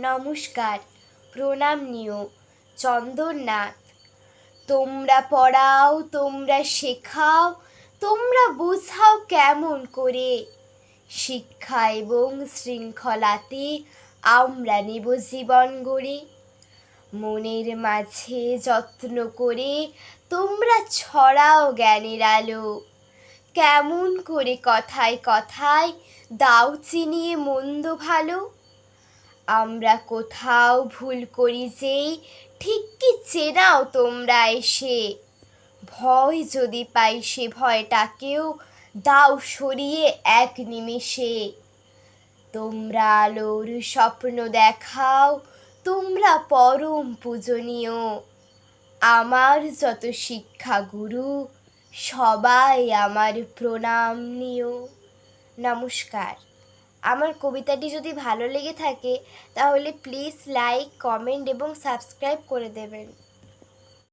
নমস্কার, প্রণাম নিও চন্দননাথ। তোমরা পড়াও, তোমরা শেখাও, তোমরা বোঝাও কেমন করে। শিক্ষা এবং শৃঙ্খলাতে আমরা নেব জীবন গড়ে। মনের মাঝে যত্ন করে তোমরা ছড়াও জ্ঞানের আলো। কেমন করে কথায় কথায় দাও চিনিয়ে মন্দ ভালো। আমরা কোথাও ভুল করি যেই ঠিক কি চেনাও তোমরা এসে। ভয় যদি পাই সে ভয়টাকেও দাও সরিয়ে এক নিমেষে। তোমরা আলোর স্বপ্ন দেখাও, তোমরা পরম পূজনীয়। আমার যত শিক্ষাগুরু সবাই আমার প্রণাম নিও। নমস্কার। আমার কবিতাটি যদি ভালো লেগে থাকে তাহলে প্লিজ লাইক, কমেন্ট এবং সাবস্ক্রাইব করে দেবেন।